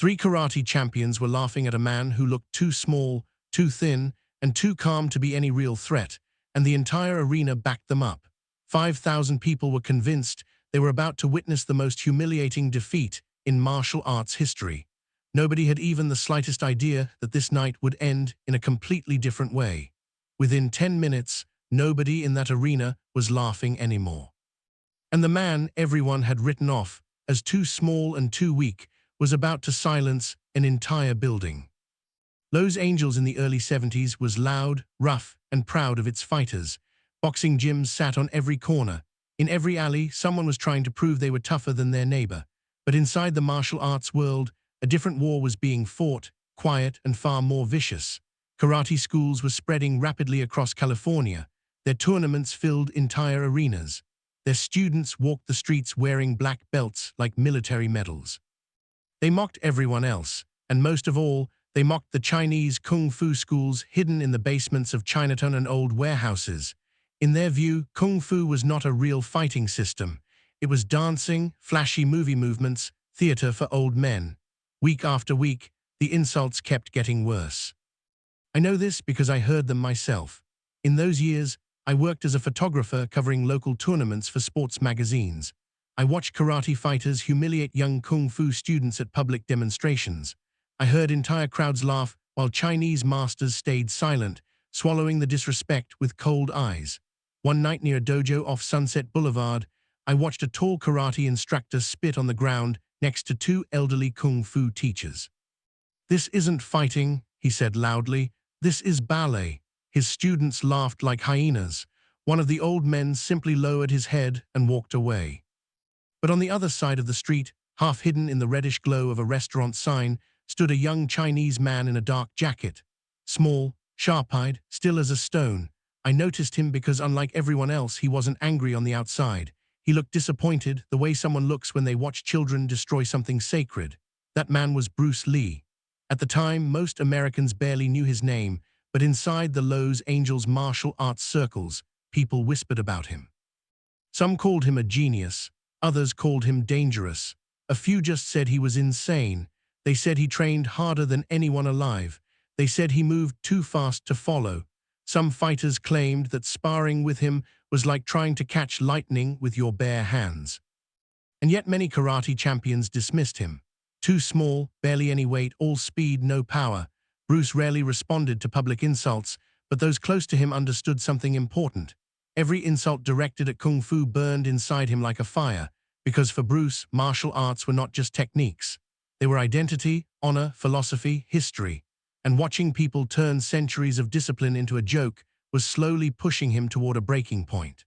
Three karate champions were laughing at a man who looked too small, too thin, and too calm to be any real threat, and the entire arena backed them up. 5,000 people were convinced they were about to witness the most humiliating defeat in martial arts history. Nobody had even the slightest idea that this night would end in a completely different way. Within 10 minutes, nobody in that arena was laughing anymore. And the man everyone had written off as too small and too weak was about to silence an entire building. Los Angeles in the early 70s was loud, rough, and proud of its fighters. Boxing gyms sat on every corner. In every alley, someone was trying to prove they were tougher than their neighbor. But inside the martial arts world, a different war was being fought, quiet and far more vicious. Karate schools were spreading rapidly across California. Their tournaments filled entire arenas. Their students walked the streets wearing black belts like military medals. They mocked everyone else, and most of all, they mocked the Chinese kung fu schools hidden in the basements of Chinatown and old warehouses. In their view, kung fu was not a real fighting system. It was dancing, flashy movie movements, theater for old men. Week after week, the insults kept getting worse. I know this because I heard them myself. In those years, I worked as a photographer covering local tournaments for sports magazines. I watched karate fighters humiliate young kung fu students at public demonstrations. I heard entire crowds laugh while Chinese masters stayed silent, swallowing the disrespect with cold eyes. One night near a dojo off Sunset Boulevard, I watched a tall karate instructor spit on the ground next to two elderly kung fu teachers. "This isn't fighting," he said loudly. "This is ballet." His students laughed like hyenas. One of the old men simply lowered his head and walked away. But on the other side of the street, half hidden in the reddish glow of a restaurant sign, stood a young Chinese man in a dark jacket. Small, sharp-eyed, still as a stone. I noticed him because, unlike everyone else, he wasn't angry on the outside. He looked disappointed, the way someone looks when they watch children destroy something sacred. That man was Bruce Lee. At the time, most Americans barely knew his name, but inside the Los Angeles martial arts circles, people whispered about him. Some called him a genius. Others called him dangerous. A few just said he was insane. They said he trained harder than anyone alive. They said he moved too fast to follow. Some fighters claimed that sparring with him was like trying to catch lightning with your bare hands. And yet many karate champions dismissed him. Too small, barely any weight, all speed, no power. Bruce rarely responded to public insults, but those close to him understood something important. Every insult directed at kung fu burned inside him like a fire, because for Bruce, martial arts were not just techniques. They were identity, honor, philosophy, history. And watching people turn centuries of discipline into a joke was slowly pushing him toward a breaking point.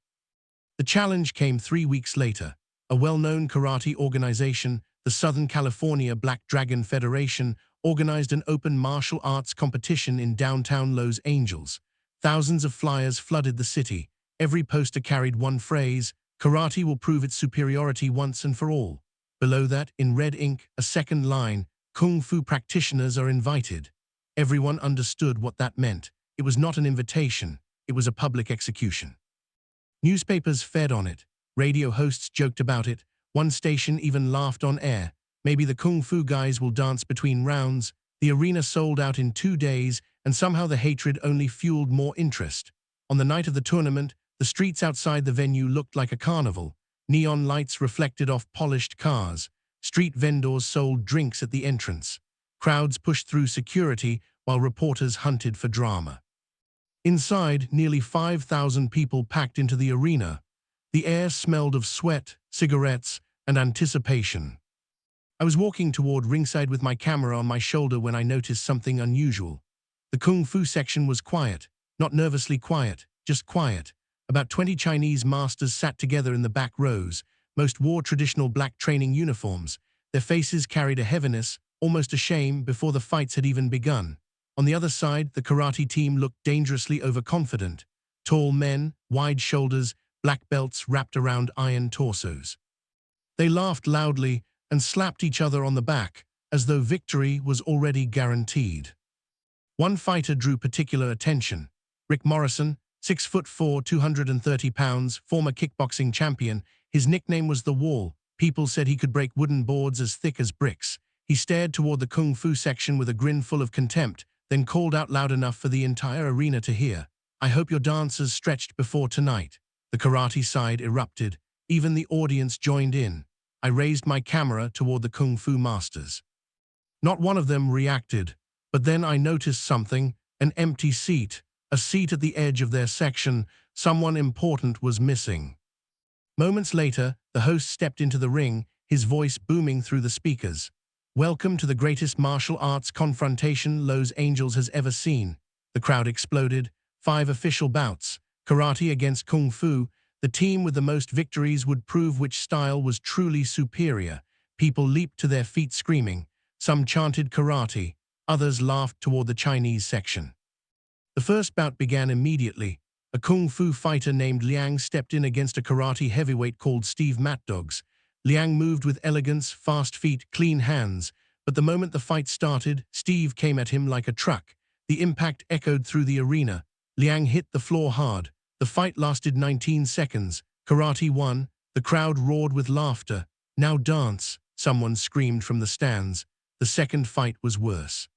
The challenge came 3 weeks later. A well-known karate organization, the Southern California Black Dragon Federation, organized an open martial arts competition in downtown Los Angeles. Thousands of flyers flooded the city. Every poster carried one phrase: "Karate will prove its superiority once and for all." Below that, in red ink, a second line: "Kung Fu practitioners are invited." Everyone understood what that meant. It was not an invitation, it was a public execution. Newspapers fed on it. Radio hosts joked about it. One station even laughed on air. "Maybe the Kung Fu guys will dance between rounds." The arena sold out in 2 days, and somehow the hatred only fueled more interest. On the night of the tournament, the streets outside the venue looked like a carnival. Neon lights reflected off polished cars. Street vendors sold drinks at the entrance. Crowds pushed through security while reporters hunted for drama. Inside, nearly 5,000 people packed into the arena. The air smelled of sweat, cigarettes, and anticipation. I was walking toward ringside with my camera on my shoulder when I noticed something unusual. The Kung Fu section was quiet, not nervously quiet, just quiet. About 20 Chinese masters sat together in the back rows. Most wore traditional black training uniforms. Their faces carried a heaviness, almost a shame, before the fights had even begun. On the other side, the karate team looked dangerously overconfident. Tall men, wide shoulders, black belts wrapped around iron torsos. They laughed loudly and slapped each other on the back, as though victory was already guaranteed. One fighter drew particular attention. Rick Morrison, 6'4", 230 pounds, former kickboxing champion. His nickname was The Wall. People said he could break wooden boards as thick as bricks. He stared toward the kung fu section with a grin full of contempt, then called out loud enough for the entire arena to hear, "I hope your dancers stretched before tonight." The karate side erupted. Even the audience joined in. I raised my camera toward the kung fu masters. Not one of them reacted, but then I noticed something, an empty seat, a seat at the edge of their section. Someone important was missing. Moments later, the host stepped into the ring, his voice booming through the speakers. "Welcome to the greatest martial arts confrontation Los Angeles has ever seen." The crowd exploded. 5 official bouts, karate against kung fu. The team with the most victories would prove which style was truly superior. People leaped to their feet screaming. Some chanted karate, others laughed toward the Chinese section. The first bout began immediately. A kung fu fighter named Liang stepped in against a karate heavyweight called Steve Matdogs. Liang moved with elegance, fast feet, clean hands, but the moment the fight started, Steve came at him like a truck. The impact echoed through the arena. Liang hit the floor hard. The fight lasted 19 seconds. Karate won. The crowd roared with laughter. "Now dance," someone screamed from the stands. The second fight was worse.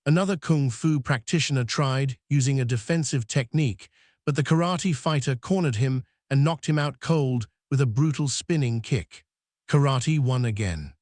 Another kung fu practitioner tried, using a defensive technique, but the karate fighter cornered him and knocked him out cold with a brutal spinning kick. Karate won again.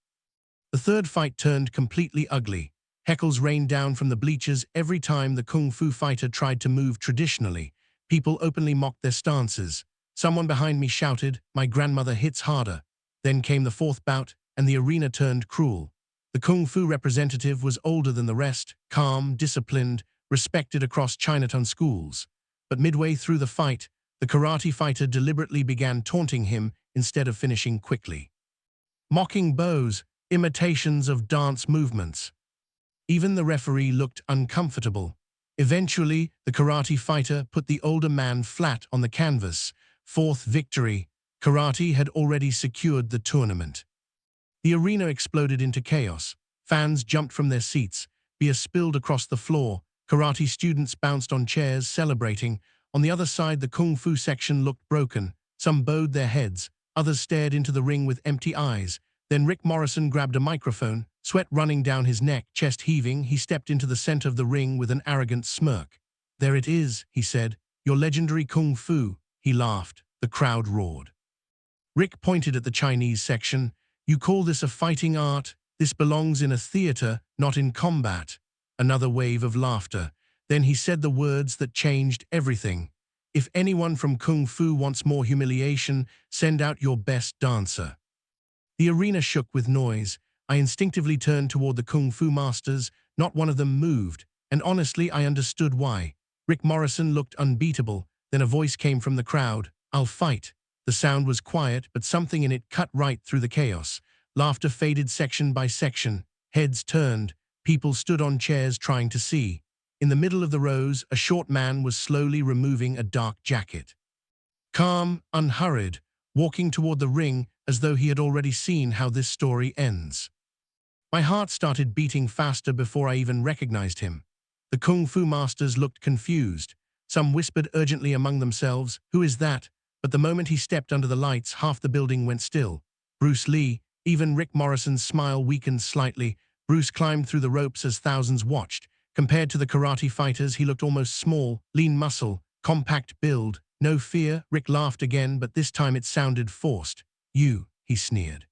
The third fight turned completely ugly. Heckles rained down from the bleachers every time the kung fu fighter tried to move traditionally. People openly mocked their stances. Someone behind me shouted, "My grandmother hits harder." Then came the fourth bout, and the arena turned cruel. The kung fu representative was older than the rest, calm, disciplined, respected across Chinatown schools. But midway through the fight, the karate fighter deliberately began taunting him instead of finishing quickly. Mocking bows, imitations of dance movements. Even the referee looked uncomfortable. Eventually, the karate fighter put the older man flat on the canvas. Fourth victory. Karate had already secured the tournament. The arena exploded into chaos. Fans jumped from their seats. Beer spilled across the floor. Karate students bounced on chairs, celebrating. On the other side, the kung fu section looked broken. Some bowed their heads. Others stared into the ring with empty eyes. Then Rick Morrison grabbed a microphone, sweat running down his neck, chest heaving. He stepped into the center of the ring with an arrogant smirk. "There it is," he said. "Your legendary kung fu." He laughed. The crowd roared. Rick pointed at the Chinese section. "You call this a fighting art? This belongs in a theater, not in combat." Another wave of laughter. Then he said the words that changed everything. "If anyone from kung fu wants more humiliation, send out your best dancer." The arena shook with noise. I instinctively turned toward the kung fu masters. Not one of them moved, and honestly I understood why. Rick Morrison looked unbeatable. Then a voice came from the crowd. "I'll fight." The sound was quiet, but something in it cut right through the chaos. Laughter faded section by section. Heads turned. People stood on chairs trying to see. In the middle of the rows, a short man was slowly removing a dark jacket. Calm, unhurried, walking toward the ring as though he had already seen how this story ends. My heart started beating faster before I even recognized him. The kung fu masters looked confused. Some whispered urgently among themselves, "Who is that?" But the moment he stepped under the lights, half the building went still. Bruce Lee. Even Rick Morrison's smile weakened slightly. Bruce climbed through the ropes as thousands watched. Compared to the karate fighters, he looked almost small, lean muscle, compact build. "No fear," Rick laughed again, but this time it sounded forced. "You," he sneered.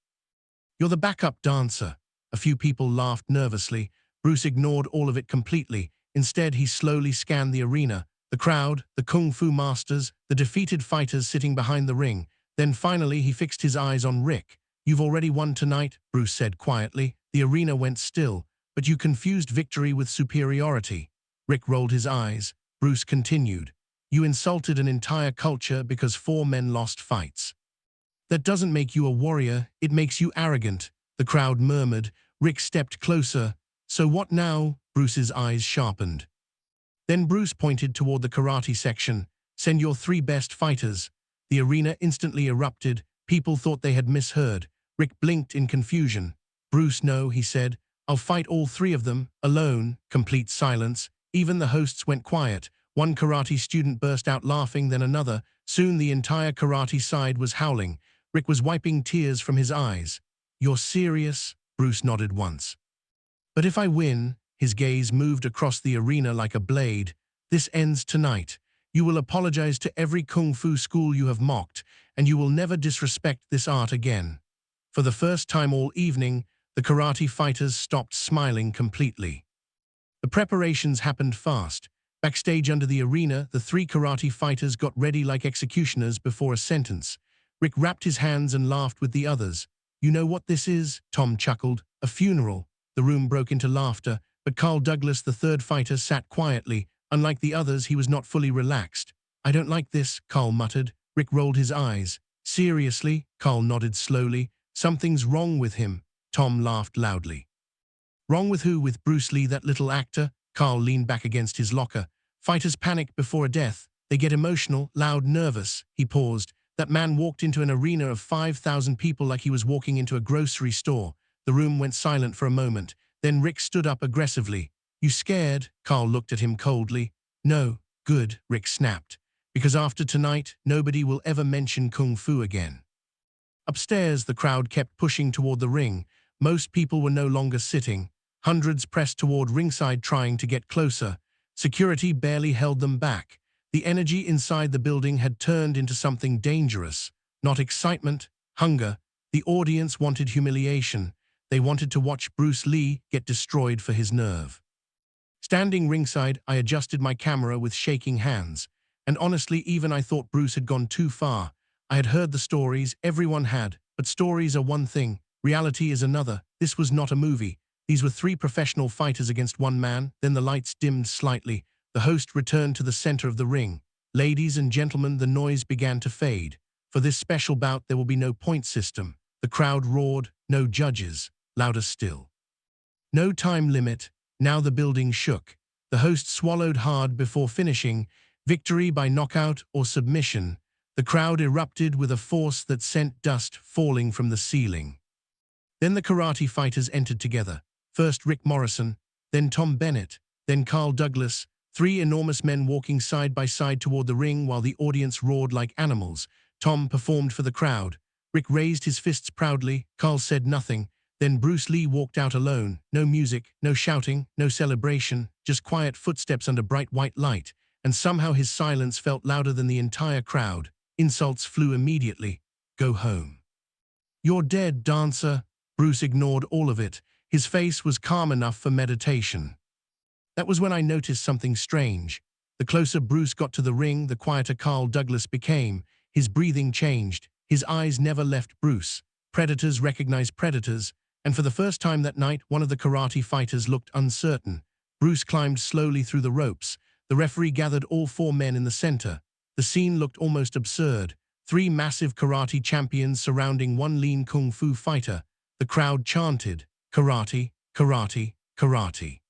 "You're the backup dancer." A few people laughed nervously. Bruce ignored all of it completely. Instead, he slowly scanned the arena, the crowd, the kung fu masters, the defeated fighters sitting behind the ring. Then finally, he fixed his eyes on Rick. "You've already won tonight," Bruce said quietly. The arena went still. "But you confused victory with superiority." Rick rolled his eyes. Bruce continued. "You insulted an entire culture because 4 men lost fights. That doesn't make you a warrior, it makes you arrogant." The crowd murmured. Rick stepped closer. "So what now?" Bruce's eyes sharpened. Then Bruce pointed toward the karate section. "Send your 3 best fighters." The arena instantly erupted. People thought they had misheard. Rick blinked in confusion. "Bruce, no," he said. "I'll fight all 3 of them, alone." Complete silence. Even the hosts went quiet. One karate student burst out laughing, then another. Soon the entire karate side was howling. Rick was wiping tears from his eyes. "You're serious?" Bruce nodded once. But if I win, his gaze moved across the arena like a blade, this ends tonight. You will apologize to every kung fu school you have mocked, and you will never disrespect this art again. For the first time all evening, the karate fighters stopped smiling completely. The preparations happened fast. Backstage under the arena, the three karate fighters got ready like executioners before a sentence. Rick wrapped his hands and laughed with the others. You know what this is? Tom chuckled. A funeral. The room broke into laughter, but Carl Douglas, the third fighter, sat quietly. Unlike the others, he was not fully relaxed. I don't like this, Carl muttered. Rick rolled his eyes. Seriously? Carl nodded slowly. Something's wrong with him. Tom laughed loudly. Wrong with who? With Bruce Lee, that little actor? Carl leaned back against his locker. Fighters panic before a death. They get emotional, loud, nervous. He paused. That man walked into an arena of 5,000 people like he was walking into a grocery store. The room went silent for a moment. Then Rick stood up aggressively. You scared? Carl looked at him coldly. No. Good, Rick snapped. Because after tonight, nobody will ever mention kung fu again. Upstairs, the crowd kept pushing toward the ring. Most people were no longer sitting. Hundreds pressed toward ringside trying to get closer. Security barely held them back. The energy inside the building had turned into something dangerous. Not excitement, hunger. The audience wanted humiliation. They wanted to watch Bruce Lee get destroyed for his nerve. Standing ringside, I adjusted my camera with shaking hands. And honestly, even I thought Bruce had gone too far. I had heard the stories, everyone had. But stories are one thing, reality is another. This was not a movie. These were three professional fighters against one man. Then the lights dimmed slightly. The host returned to the center of the ring. Ladies and gentlemen, the noise began to fade. For this special bout, there will be no point system. The crowd roared, no judges, louder still. No time limit. Now the building shook. The host swallowed hard before finishing. Victory by knockout or submission. The crowd erupted with a force that sent dust falling from the ceiling. Then the karate fighters entered together. First Rick Morrison, then Tom Bennett, then Carl Douglas, three enormous men walking side by side toward the ring while the audience roared like animals. Tom performed for the crowd. Rick raised his fists proudly. Carl said nothing. Then Bruce Lee walked out alone. No music, no shouting, no celebration, just quiet footsteps under bright white light. And somehow his silence felt louder than the entire crowd. Insults flew immediately. Go home. You're dead, dancer. Bruce ignored all of it. His face was calm enough for meditation. That was when I noticed something strange. The closer Bruce got to the ring, the quieter Carl Douglas became. His breathing changed. His eyes never left Bruce. Predators recognized predators, and for the first time that night, one of the karate fighters looked uncertain. Bruce climbed slowly through the ropes. The referee gathered all four men in the center. The scene looked almost absurd. Three massive karate champions surrounding one lean kung fu fighter. The crowd chanted, "Karate, karate, karate."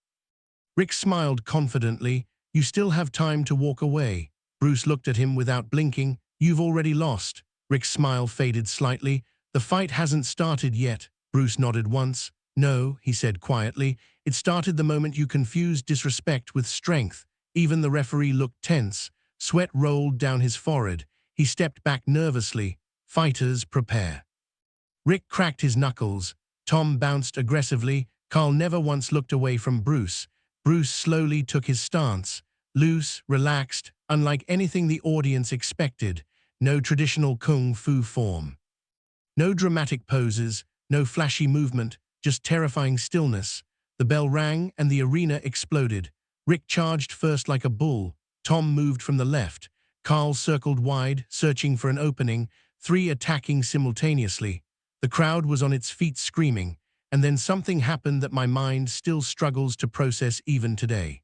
Rick smiled confidently. You still have time to walk away. Bruce looked at him without blinking. You've already lost. Rick's smile faded slightly. The fight hasn't started yet. Bruce nodded once. No, he said quietly. It started the moment you confused disrespect with strength. Even the referee looked tense. Sweat rolled down his forehead. He stepped back nervously. Fighters, prepare. Rick cracked his knuckles. Tom bounced aggressively. Carl never once looked away from Bruce. Bruce slowly took his stance. Loose, relaxed, unlike anything the audience expected. No traditional kung fu form. No dramatic poses, no flashy movement, just terrifying stillness. The bell rang and the arena exploded. Rick charged first like a bull. Tom moved from the left. Carl circled wide, searching for an opening, three attacking simultaneously. The crowd was on its feet screaming, and then something happened that my mind still struggles to process even today.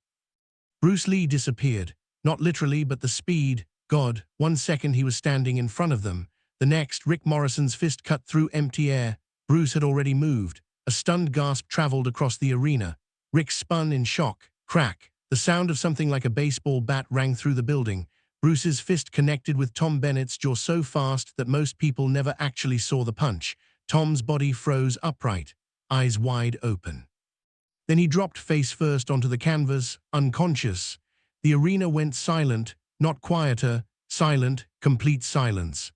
Bruce Lee disappeared, not literally but the speed. God, 1 second he was standing in front of them. The next, Rick Morrison's fist cut through empty air. Bruce had already moved. A stunned gasp traveled across the arena. Rick spun in shock. Crack. The sound of something like a baseball bat rang through the building. Bruce's fist connected with Tom Bennett's jaw so fast that most people never actually saw the punch. Tom's body froze upright, eyes wide open. Then he dropped face first onto the canvas, unconscious. The arena went silent, not quieter, silent, complete silence.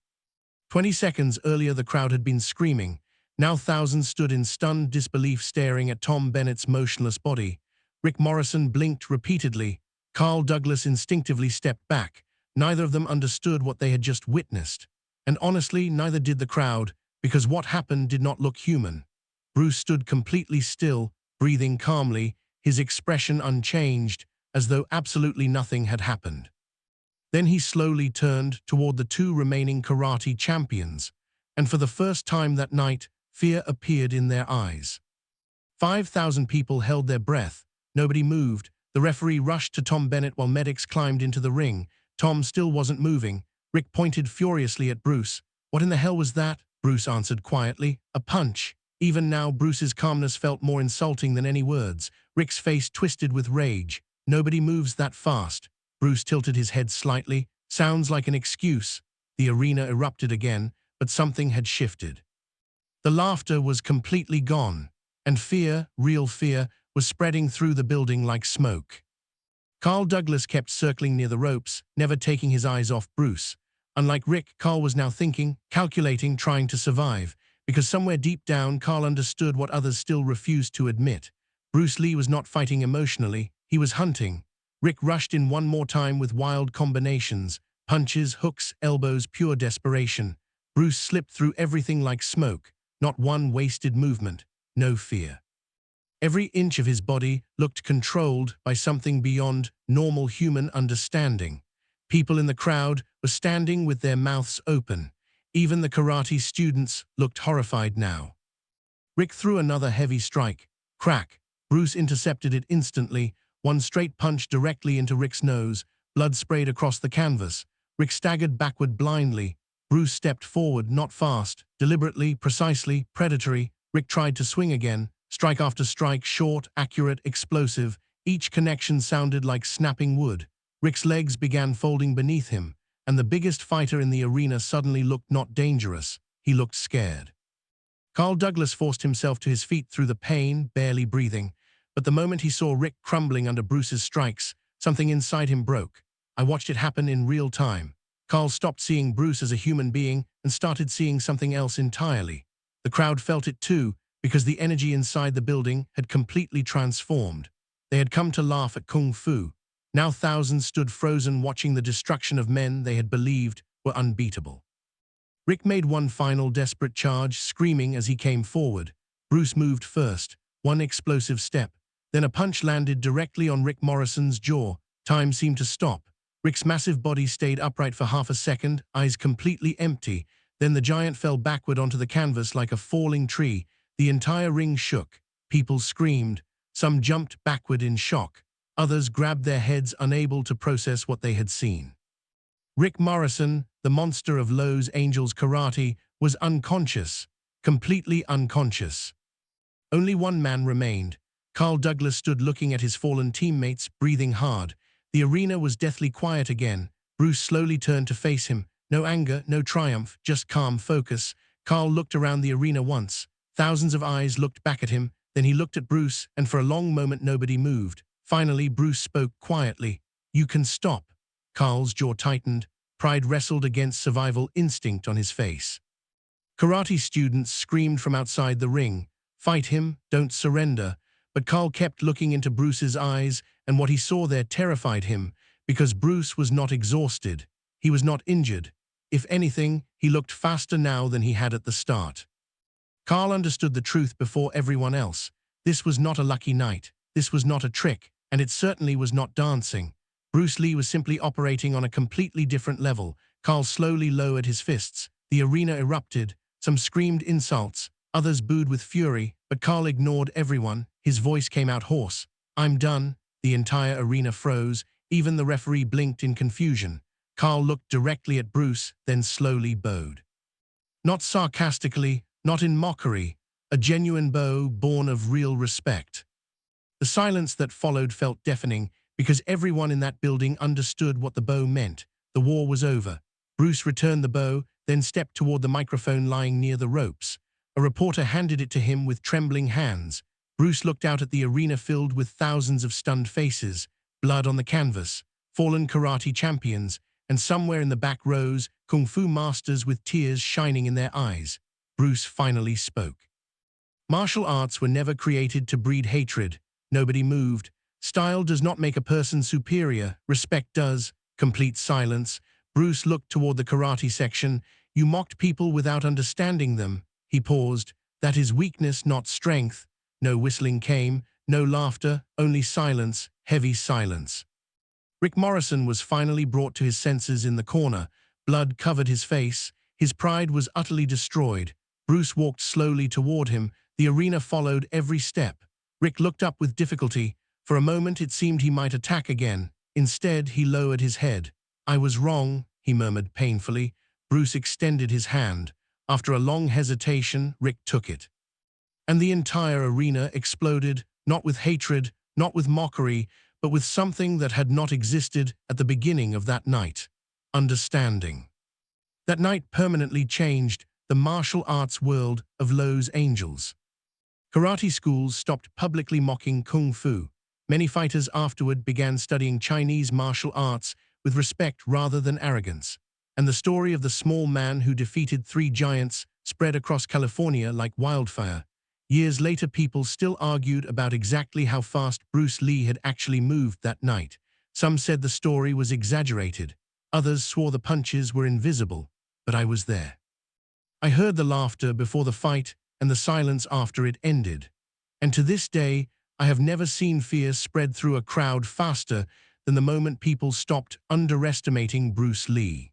20 seconds earlier the crowd had been screaming. Now thousands stood in stunned disbelief staring at Tom Bennett's motionless body. Rick Morrison blinked repeatedly. Carl Douglas instinctively stepped back. Neither of them understood what they had just witnessed. And honestly, neither did the crowd, because what happened did not look human. Bruce stood completely still, breathing calmly, his expression unchanged, as though absolutely nothing had happened. Then he slowly turned toward the two remaining karate champions, and for the first time that night, fear appeared in their eyes. 5,000 people held their breath. Nobody moved. The referee rushed to Tom Bennett while medics climbed into the ring. Tom still wasn't moving. Rick pointed furiously at Bruce. "What in the hell was that?" Bruce answered quietly. "A punch." Even now, Bruce's calmness felt more insulting than any words. Rick's face twisted with rage. "Nobody moves that fast." Bruce tilted his head slightly. "Sounds like an excuse." The arena erupted again, but something had shifted. The laughter was completely gone, and fear, real fear, was spreading through the building like smoke. Carl Douglas kept circling near the ropes, never taking his eyes off Bruce. Unlike Rick, Carl was now thinking, calculating, trying to survive, because somewhere deep down, Carl understood what others still refused to admit. Bruce Lee was not fighting emotionally, he was hunting. Rick rushed in one more time with wild combinations, punches, hooks, elbows, pure desperation. Bruce slipped through everything like smoke, not one wasted movement, no fear. Every inch of his body looked controlled by something beyond normal human understanding. People in the crowd were standing with their mouths open. Even the karate students looked horrified now. Rick threw another heavy strike. Crack. Bruce intercepted it instantly. One straight punch directly into Rick's nose. Blood sprayed across the canvas. Rick staggered backward blindly. Bruce stepped forward, not fast, deliberately, precisely, predatory. Rick tried to swing again. Strike after strike, short, accurate, explosive. Each connection sounded like snapping wood. Rick's legs began folding beneath him, and the biggest fighter in the arena suddenly looked not dangerous. He looked scared. Carl Douglas forced himself to his feet through the pain, barely breathing. But the moment he saw Rick crumbling under Bruce's strikes, something inside him broke. I watched it happen in real time. Carl stopped seeing Bruce as a human being and started seeing something else entirely. The crowd felt it too, because the energy inside the building had completely transformed. They had come to laugh at Kung Fu. Now thousands stood frozen watching the destruction of men they had believed were unbeatable. Rick made one final desperate charge, screaming as he came forward. Bruce moved first, one explosive step. Then a punch landed directly on Rick Morrison's jaw. Time seemed to stop. Rick's massive body stayed upright for half a second, eyes completely empty. Then the giant fell backward onto the canvas like a falling tree. The entire ring shook. People screamed. Some jumped backward in shock. Others grabbed their heads, unable to process what they had seen. Rick Morrison, the monster of Los Angeles Karate, was unconscious, completely unconscious. Only one man remained. Carl Douglas stood looking at his fallen teammates, breathing hard. The arena was deathly quiet again. Bruce slowly turned to face him. No anger, no triumph, just calm focus. Carl looked around the arena once. Thousands of eyes looked back at him. Then he looked at Bruce, and for a long moment nobody moved. Finally, Bruce spoke quietly. "You can stop." Carl's jaw tightened. Pride wrestled against survival instinct on his face. Karate students screamed from outside the ring. "Fight him, don't surrender." But Carl kept looking into Bruce's eyes, and what he saw there terrified him, because Bruce was not exhausted. He was not injured. If anything, he looked faster now than he had at the start. Carl understood the truth before everyone else. This was not a lucky night. This was not a trick, and it certainly was not dancing. Bruce Lee was simply operating on a completely different level. Carl slowly lowered his fists. The arena erupted. Some screamed insults. Others booed with fury, but Carl ignored everyone. His voice came out hoarse. "I'm done." The entire arena froze. Even the referee blinked in confusion. Carl looked directly at Bruce, then slowly bowed. Not sarcastically, not in mockery, a genuine bow born of real respect. The silence that followed felt deafening, because everyone in that building understood what the bow meant. The war was over. Bruce returned the bow, then stepped toward the microphone lying near the ropes. A reporter handed it to him with trembling hands. Bruce looked out at the arena filled with thousands of stunned faces, blood on the canvas, fallen karate champions, and somewhere in the back rows, kung fu masters with tears shining in their eyes. Bruce finally spoke. Martial arts were never created to breed hatred. Nobody moved. Style does not make a person superior. Respect does. Complete silence. Bruce looked toward the karate section. You mocked people without understanding them. He paused. That is weakness, not strength. No whistling came. No laughter. Only silence. Heavy silence. Rick Morrison was finally brought to his senses in the corner. Blood covered his face. His pride was utterly destroyed. Bruce walked slowly toward him. The arena followed every step. Rick looked up with difficulty. For a moment it seemed he might attack again. Instead, he lowered his head. I was wrong, he murmured painfully. Bruce extended his hand. After a long hesitation, Rick took it. And the entire arena exploded, not with hatred, not with mockery, but with something that had not existed at the beginning of that night. Understanding. That night permanently changed the martial arts world of Los Angeles. Karate schools stopped publicly mocking kung fu. Many fighters afterward began studying Chinese martial arts with respect rather than arrogance. And the story of the small man who defeated 3 giants spread across California like wildfire. Years later, people still argued about exactly how fast Bruce Lee had actually moved that night. Some said the story was exaggerated. Others swore the punches were invisible. But I was there. I heard the laughter before the fight and the silence after it ended. And to this day, I have never seen fear spread through a crowd faster than the moment people stopped underestimating Bruce Lee.